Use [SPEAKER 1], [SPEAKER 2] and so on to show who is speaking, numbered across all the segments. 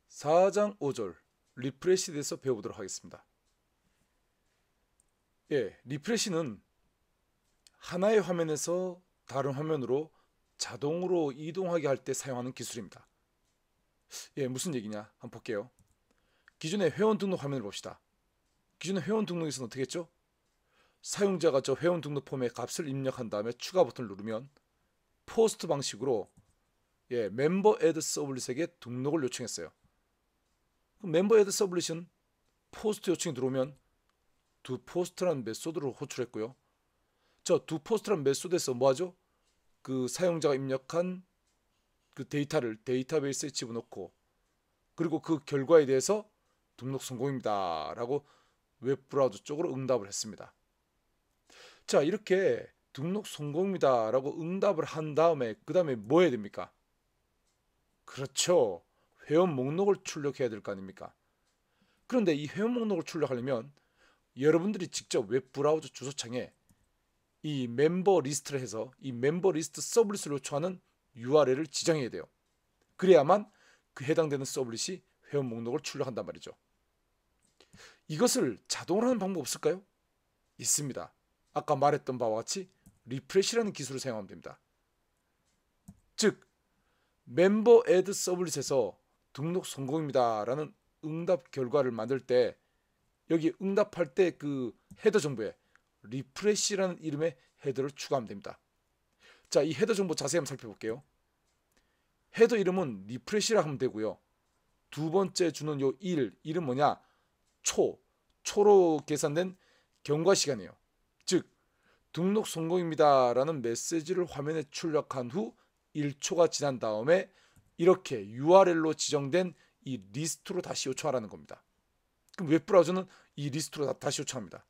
[SPEAKER 1] 4장 5절 리프레시에 대해서 배워보도록 하겠습니다. 리프레시는 하나의 화면에서 다른 화면으로 자동으로 이동하게 할 때 사용하는 기술입니다. 무슨 얘기냐? 한번 볼게요. 기존의 회원 등록 화면을 봅시다. 기존의 회원 등록에서는 어떻게 했죠? 사용자가 저 회원 등록 폼에 값을 입력한 다음에 추가 버튼을 누르면 포스트 방식으로 멤버 애드 서블릿에게 등록을 요청했어요. 멤버 애드 서블릿은 포스트 요청이 들어오면 두 포스트라는 메소드를 호출했고요. 저 두 포스트라는 메소드에서 뭐하죠? 그 사용자가 입력한 그 데이터를 데이터베이스에 집어넣고 그리고 그 결과에 대해서 등록 성공입니다 라고 웹브라우저 쪽으로 응답을 했습니다. 자, 이렇게 등록 성공입니다 라고 응답을 한 다음에 그 다음에 뭐 해야 됩니까? 그렇죠, 회원 목록을 출력해야 될 거 아닙니까? 그런데 이 회원 목록을 출력하려면 여러분들이 직접 웹브라우저 주소창에 이 멤버 리스트를 해서 이 멤버 리스트 서블릿을 요청하는 URL을 지정해야 돼요. 그래야만 그 해당되는 서블릿이 회원 목록을 출력한단 말이죠. 이것을 자동으로 하는 방법 없을까요? 있습니다. 아까 말했던 바와 같이 리프레시라는 기술을 사용하면 됩니다. 즉 멤버 애드 서블릿에서 등록 성공입니다 라는 응답 결과를 만들 때 여기 응답할 때 그 헤더 정보에 리프레시라는 이름의 헤더를 추가하면 됩니다. 자, 이 헤더 정보 자세히 한번 살펴볼게요. 헤더 이름은 리프레시라 하면 되고요. 두 번째 주는 요 일은 뭐냐? 초로 계산된 경과 시간이에요. 즉 등록 성공입니다 라는 메시지를 화면에 출력한 후 1초가 지난 다음에 이렇게 URL로 지정된 이 리스트로 다시 요청하라는 겁니다. 그럼 웹브라우저는 이 리스트로 다시 요청합니다.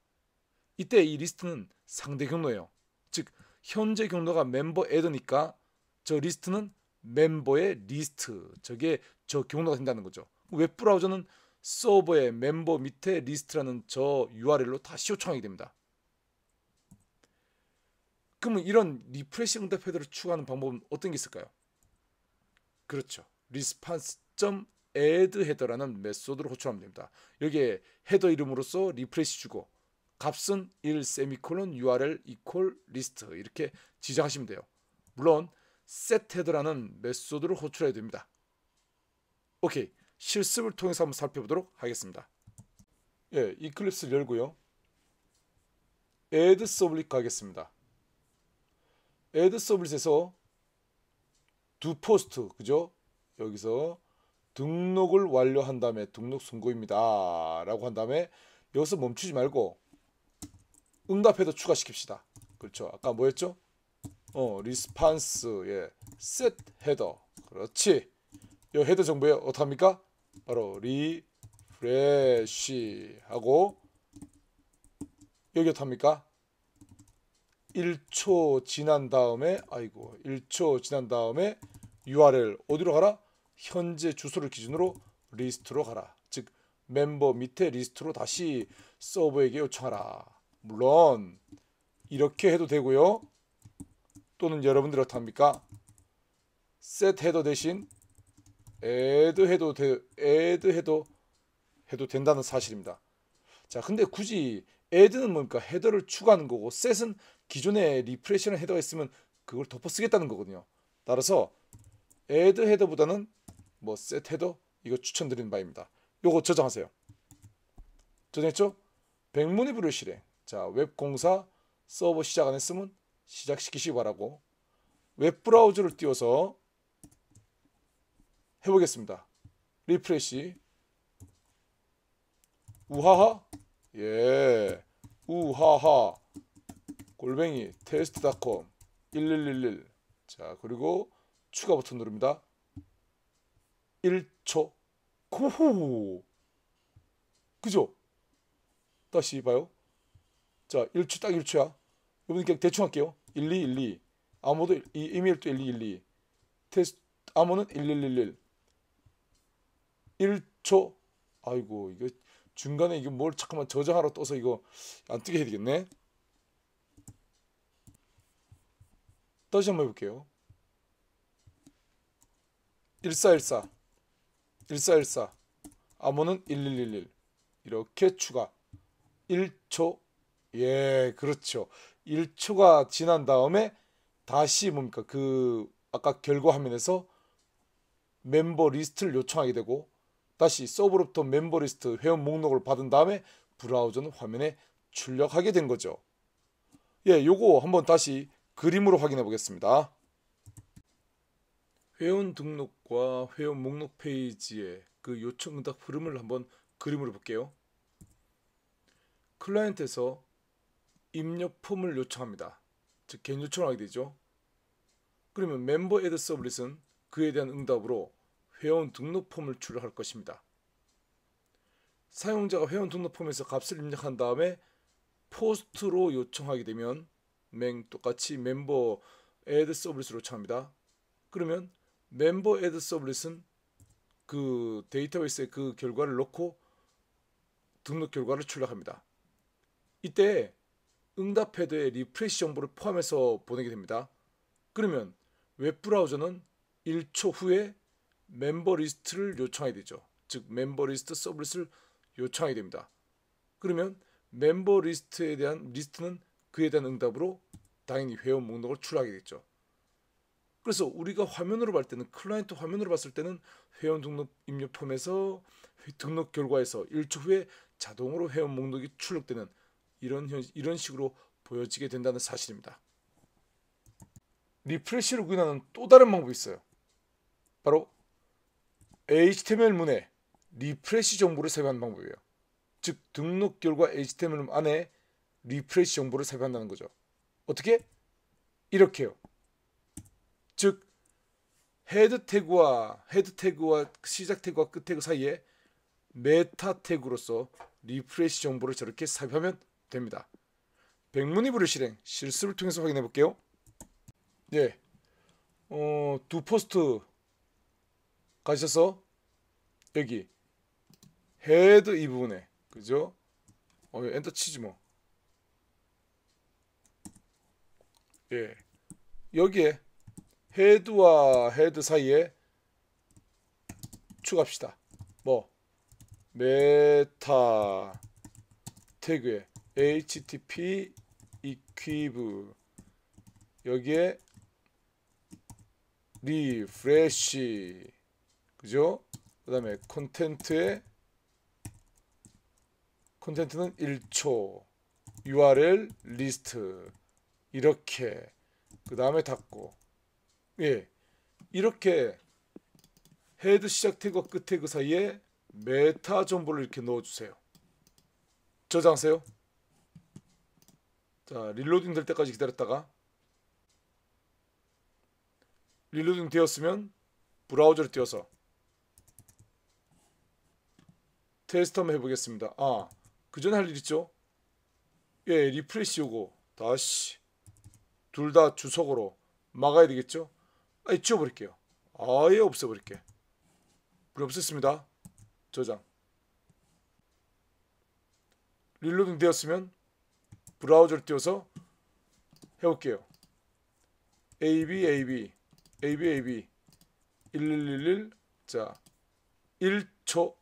[SPEAKER 1] 이때 이 리스트는 상대 경로예요. 즉 현재 경로가 멤버 애드니까 저 리스트는 멤버의 리스트, 저게 저 경로가 된다는 거죠. 웹브라우저는 서버의 멤버 밑에 리스트라는 저 URL로 다시 요청하게 됩니다. 그러면 이런 리프레시 응답 헤더를 추가하는 방법은 어떤 게 있을까요? 그렇죠, response.add 헤더라는 메소드를 호출하면 됩니다. 여기에 헤더 이름으로써 리프레시 주고 값은 1 세미콜론 URL 이퀄 리스트 이렇게 지정하시면 돼요. 물론 set 헤더라는 메소드를 호출해야 됩니다. 오케이, 실습을 통해서 한번 살펴보도록 하겠습니다. 이클립스를 열고요. add 서블릿 가겠습니다. add 서블릿에서 두 포스트, 그죠? 여기서 등록을 완료한 다음에 등록 성공입니다 라고 한 다음에 여기서 멈추지 말고 응답 헤더 추가시킵시다. 그렇죠, 아까 뭐였죠? 리스판스 set 헤더. 그렇지. 이 헤더 정보에 어떡합니까? 바로 리프레시 하고 여기 어떡합니까? 1초 지난 다음에 1초 지난 다음에 URL 어디로 가라? 현재 주소를 기준으로 리스트로 가라. 즉 멤버 밑에 리스트로 다시 서버에게 요청하라. 물론 이렇게 해도 되고요. 또는 여러분들이 어떡합니까? set 헤더 대신 add 해도 된다는 사실입니다. 자, 근데 굳이 add는 뭡니까? 헤더를 추가하는 거고 set은 기존에 리프레시라는 헤더가 있으면 그걸 덮어 쓰겠다는 거거든요. 따라서 add 헤더보다는 set 헤더 이거 추천드리는 바입니다. 요거 저장하세요. 저장했죠? 백문이 불여일실해. 자, 웹04 서버 시작 안 했으면 시작시키시기 바라고 웹브라우저를 띄워서 해보겠습니다. 리프레시 우하하 우하하 골뱅이 테스트.com 1111. 자, 그리고 추가 버튼 누릅니다. 1초 코호 그죠? 다시 봐요. 자, 1초 딱 1초야. 여러분 그냥 대충 할게요. 1212 암호도 이메일도 1212 테스트 암호는 1111 1초. 아이고 이거 중간에 이거 뭘 잠깐만 저장하러 떠서 이거 안 뜨게 해야 되겠네. 다시 한번 해볼게요. 1414 1414 암호는 1111 이렇게 추가 1초 예 그렇죠. 1초가 지난 다음에 다시 뭡니까 그 아까 결과 화면에서 멤버 리스트를 요청하게 되고 다시 서버로부터 멤버 리스트 회원 목록을 받은 다음에 브라우저는 화면에 출력하게 된 거죠. 예, 요거 한번 다시 그림으로 확인해 보겠습니다. 회원 등록과 회원 목록 페이지의 그 요청 응답 흐름을 한번 그림으로 볼게요. 클라이언트에서 입력 폼을 요청합니다. 즉 개인 요청을 하게 되죠. 그러면 멤버 애드 서블릿은 그에 대한 응답으로 회원 등록 폼을 출력할 것입니다. 사용자가 회원 등록 폼에서 값을 입력한 다음에 포스트로 요청하게 되면 똑같이 멤버 애드 서블릿을 요청합니다. 그러면 멤버 애드 서블릿은 그 데이터베이스에 그 결과를 넣고 등록 결과를 출력합니다. 이때 응답 헤더에 리프레시 정보를 포함해서 보내게 됩니다. 그러면 웹브라우저는 1초 후에 멤버 리스트를 요청하게 되죠. 즉 멤버 리스트 서블릿을 요청하게 됩니다. 그러면 멤버 리스트에 대한 리스트는 그에 대한 응답으로 당연히 회원 목록을 출력하겠죠. 그래서 우리가 화면으로 봤을 때는 클라이언트 화면으로 봤을 때는 회원 등록 입력 폼에서 등록 결과에서 1초 후에 자동으로 회원 목록이 출력되는 이런 식으로 보여지게 된다는 사실입니다. 리프레시를 구현하는 또 다른 방법이 있어요. 바로 HTML문에 리프레시 정보를 삽입하는 방법이에요. 즉 등록 결과 HTML 안에 리프레시 정보를 삽입한다는 거죠. 어떻게? 이렇게요. 즉 헤드 태그와 시작 태그와 끝 태그 사이에 메타 태그로서 리프레시 정보를 저렇게 삽입하면 됩니다. 백문이불을 실행 실습을 통해서 확인해 볼게요. 예, 두 포스트 가셔서 여기 헤드 이 부분에 그죠? 엔터 치지 뭐. 예, 여기에 헤드와 헤드 사이에 추가합시다. 뭐 메타 태그에 http equiv 여기에 리프레시 그죠? 그 다음에 콘텐츠는 1초 URL 리스트 이렇게 그 다음에 닫고 예 이렇게 헤드 시작 태그와 끝 태그 사이에 메타 정보를 이렇게 넣어주세요. 저장하세요. 자 릴로딩 될 때까지 기다렸다가 릴로딩 되었으면 브라우저를 띄워서 테스트 한번 해보겠습니다. 그 전에 할 일 있죠? 예, 리프레시 요거 다시 둘 다 주석으로 막아야 되겠죠? 지워버릴게요. 아예 없애버릴게. 불 없앴습니다. 저장. 릴로딩 되었으면 브라우저를 띄워서 해볼게요. AB 1111 자 1초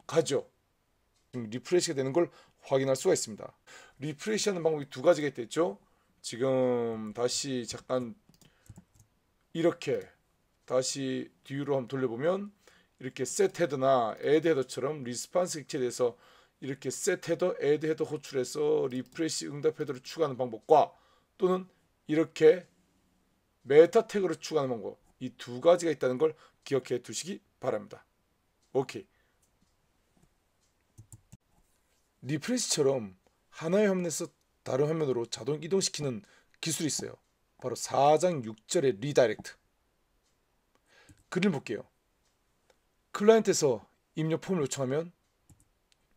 [SPEAKER 1] 가죠. 리프레시가 되는 걸 확인할 수가 있습니다. 리프레시하는 방법이 두 가지가 있겠죠. 지금 다시 잠깐 이렇게 다시 뒤로 한번 돌려보면 이렇게 set 헤더나 add 헤더처럼 리스판스 객체에 대해서 이렇게 set 헤더, add 헤더 호출해서 리프레시 응답 헤더를 추가하는 방법과 또는 이렇게 메타 태그를 추가하는 방법 이 두 가지가 있다는 걸 기억해 두시기 바랍니다. 오케이. 리프레시처럼 하나의 화면에서 다른 화면으로 자동 이동시키는 기술이 있어요. 바로 4장 6절의 리다이렉트. 그림 볼게요. 클라이언트에서 입력 폼을 요청하면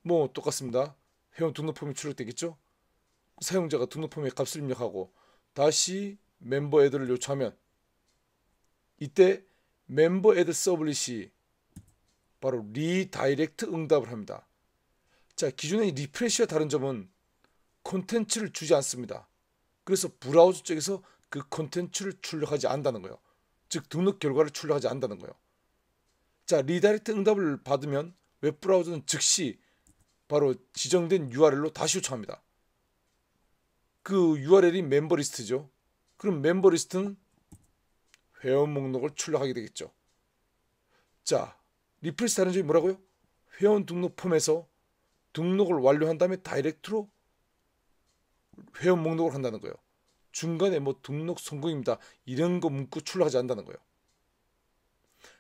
[SPEAKER 1] 뭐 똑같습니다. 회원 등록 폼이 출력되겠죠. 사용자가 등록 폼에 값을 입력하고 다시 멤버 애드를 요청하면 이때 멤버 애드 서블릿이 바로 리다이렉트 응답을 합니다. 자, 기존의 리프레시와 다른 점은 콘텐츠를 주지 않습니다. 그래서 브라우저 쪽에서 그 콘텐츠를 출력하지 않는다는 거예요. 즉 등록 결과를 출력하지 않는다는 거예요. 자, 리다이렉트 응답을 받으면 웹브라우저는 즉시 바로 지정된 URL로 다시 요청합니다. 그 URL이 멤버 리스트죠. 그럼 멤버 리스트는 회원 목록을 출력하게 되겠죠. 자, 리프레시 다른 점이 뭐라고요? 회원 등록 폼에서 등록을 완료한 다음에 다이렉트로 회원 목록을 한다는 거예요. 중간에 뭐 등록 성공입니다, 이런 거 문구 출력하지 않는다는 거예요.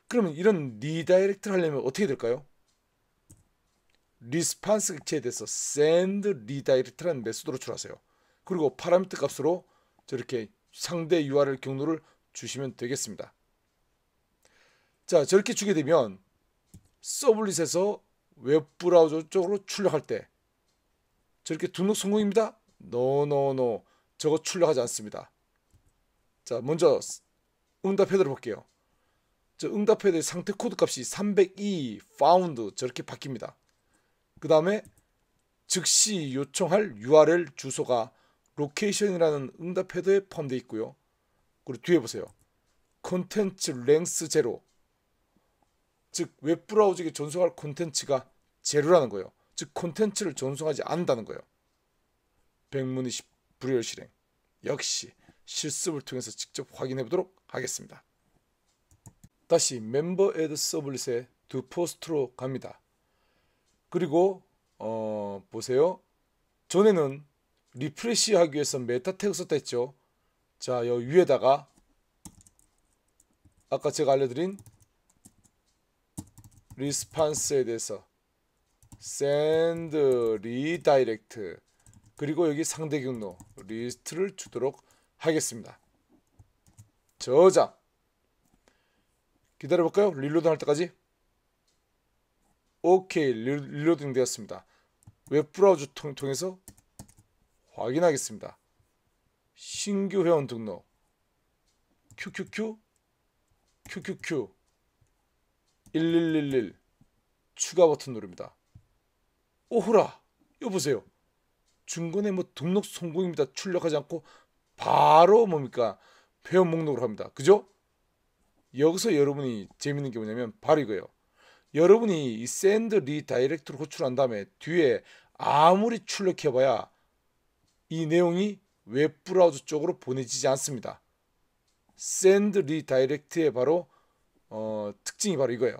[SPEAKER 1] 그러면 이런 리다이렉트를 하려면 어떻게 될까요? 리스판스 객체에 대해서 send redirect라는 메소드로 출하세요. 그리고 파라미터 값으로 저렇게 상대 URL 경로를 주시면 되겠습니다. 자, 저렇게 주게 되면 서블릿에서 웹브라우저 쪽으로 출력할 때 저렇게 등록 성공입니다. 노 저거 출력하지 않습니다. 자, 먼저 응답 헤더를 볼게요. 저 응답 헤더의 상태 코드 값이 302 found 저렇게 바뀝니다. 그 다음에 즉시 요청할 URL 주소가 로케이션이라는 응답 헤더에 포함되어 있고요. 그리고 뒤에 보세요. 콘텐츠 랭스 제로, 즉 웹브라우저에게 전송할 콘텐츠가 제로라는 거예요. 즉 콘텐츠를 전송하지 않는다는 거예요. 백문이십 불여일 실행. 역시 실습을 통해서 직접 확인해 보도록 하겠습니다. 다시 멤버 애드 서블릿의 두 포스트로 갑니다. 그리고 보세요. 전에는 리프레시 하기 위해서 메타 태그 썼다 했죠. 자, 여 위에다가 아까 제가 알려드린 리스판스에 대해서 send redirect, 그리고 여기 상대 경로 리스트를 주도록 하겠습니다. 저장. 기다려볼까요? 릴로드 할 때까지. 오케이, 릴로딩 되었습니다. 웹브라우저 통해서 확인하겠습니다. 신규 회원 등록 QQQ 1111 추가 버튼 누릅니다. 오호라, 이거 보세요. 중간에 뭐 등록 성공입니다 출력하지 않고 바로 뭡니까? 회원 목록으로 합니다. 그죠? 여기서 여러분이 재밌는 게 뭐냐면 바로 이거예요. 여러분이 이 send redirect로 호출한 다음에 뒤에 아무리 출력해봐야 이 내용이 웹브라우저 쪽으로 보내지지 않습니다. send redirect의 바로 특징이 바로 이거예요.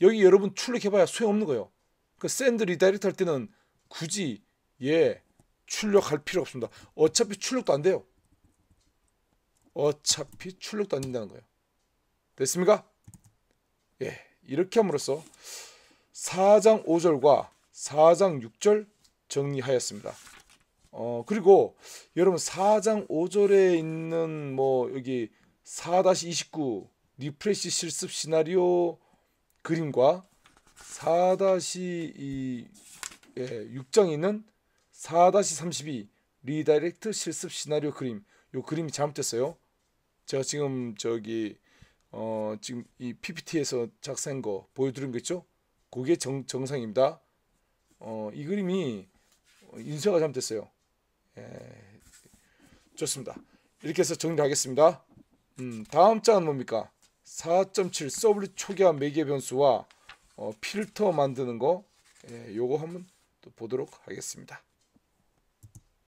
[SPEAKER 1] 여기 여러분 출력해봐야 소용없는 거예요. 그 send redirect 할 때는 굳이 출력할 필요 없습니다. 어차피 출력도 안 돼요. 어차피 출력도 안 된다는 거예요. 됐습니까? 예, 이렇게 함으로써 4장 5절과 4장 6절 정리하였습니다. 그리고 여러분 4장 5절에 있는 뭐 여기 4-29 리프레시 실습 시나리오 그림과 4-6장에 있는 4-32 리다이렉트 실습 시나리오 그림, 요 그림이 잘못됐어요. 제가 지금 지금 이 PPT에서 작성한 거 보여드린 거 있죠? 그게 정상입니다. 이 그림이 인쇄가 잘못됐어요. 좋습니다. 이렇게 해서 정리하겠습니다. 다음 장은 뭡니까? 4.7 서블릿 초기화 매개 변수와 필터 만드는 거, 요거 한번 또 보도록 하겠습니다.